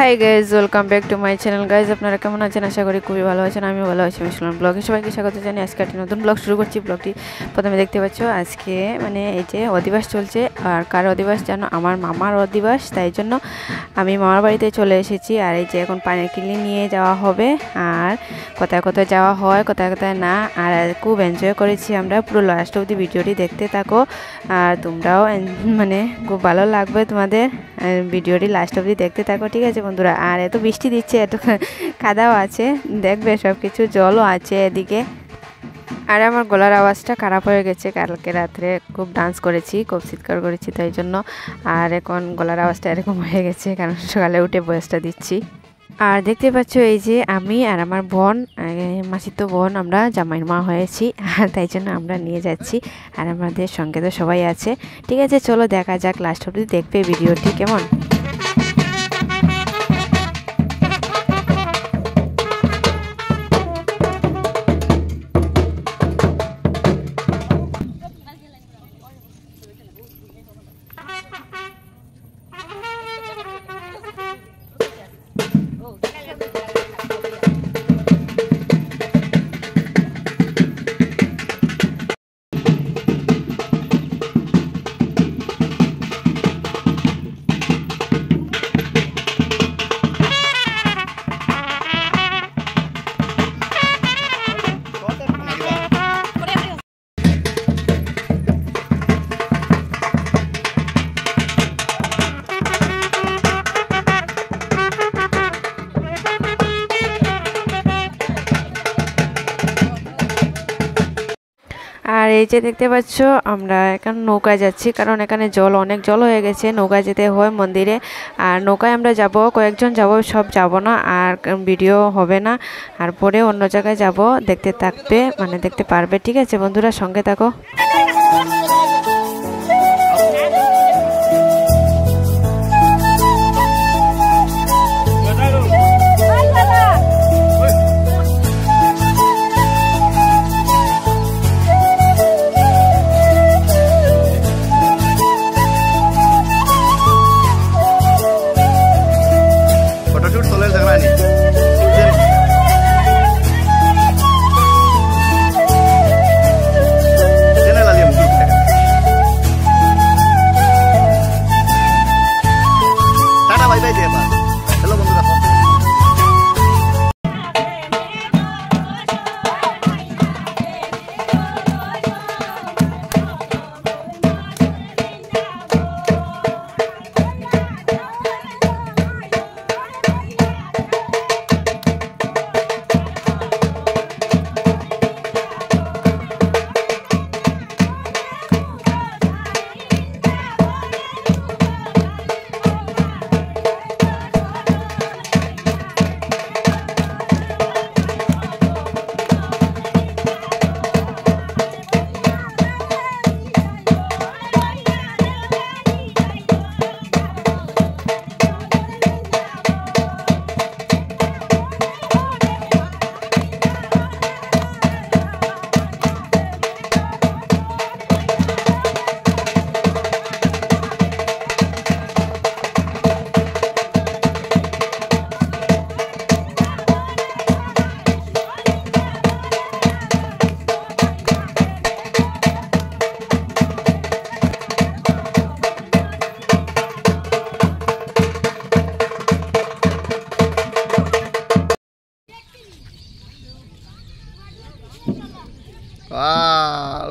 Hi guys, welcome back to my channel. Guys, আপনারা কেমন আছেন? আশা করি খুবই ভালো আছেন। আমিও ভালো আছি। মিশলাম ব্লগে সবাইকে স্বাগত জানিয়ে আজকে একটি নতুন ব্লগ শুরু করছি। ব্লগটি প্রথমে দেখতে পাচ্ছ, আজকে এই যে অধিবাস চলছে। আর কার অধিবাস জানো? আমার মামার অধিবাস। তাই জন্য আমি মামার বাড়িতে চলে এসেছি। আর এই যে এখন পানির কিনলি নিয়ে যাওয়া হবে। আর কোথায় কোথায় যাওয়া হয়, কোথায় কোথায় না। আর খুব এনজয় করেছি আমরা। পুরো লাস্ট অবধি ভিডিওটি দেখতে থাকো। আর তোমরাও খুব ভালো লাগবে তোমাদের ভিডিওটি লাস্ট অবধি দেখতে থাকো, ঠিক আছে বন্ধুরা? আর এত বৃষ্টি দিচ্ছে, এত কাদাও আছে, দেখবে সব কিছু, জলও আছে এদিকে। আর আমার গলার আওয়াজটা খারাপ হয়ে গেছে, কালকে রাত্রে খুব ডান্স করেছি, খুব চিৎকার করেছি, তাই জন্য। আর এখন গলার আওয়াজটা এরকম হয়ে গেছে, কারণ সকালে উঠে বয়সটা দিচ্ছি। আর দেখতে পাচ্ছ, এই যে আমি আর আমার বোন, মাসিতো বোন, আমরা জামাইয়ের মা হয়েছি। আর তাই জন্য আমরা নিয়ে যাচ্ছি। আর আমাদের সঙ্গে তো সবাই আছে, ঠিক আছে? চলো দেখা যাক, লাস্ট অবধি দেখবে ভিডিওটি, কেমন? আর এই যে দেখতে পাচ্ছ, আমরা এখন নৌকায় যাচ্ছি, কারণ এখানে অনেক জল হয়ে গেছে। নৌকায় যেতে হয় মন্দিরে। আর নৌকায় আমরা যাব, কয়েকজন যাব, সব যাব না। আর ভিডিও হবে না। আর পরে অন্য জায়গায় যাব, দেখতে থাকবে, দেখতে পারবে, ঠিক আছে বন্ধুরা? সঙ্গে থাকো।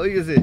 হয়ে গেছে।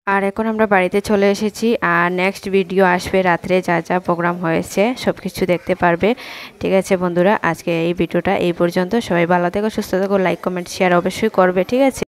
আর এখন আমরা বাড়িতে চলে এসেছি আর নেক্সট ভিডিও আসবে রাত্রে যা যা প্রোগ্রাম হয়েছে সব কিছু দেখতে পারবে। ঠিক আছে বন্ধুরা, আজকে এই ভিডিওটা এই পর্যন্ত। সবাই ভালো থেকো, সুস্থ থেকো, লাইক কমেন্ট শেয়ার অবশ্যই করবে। ঠিক আছে।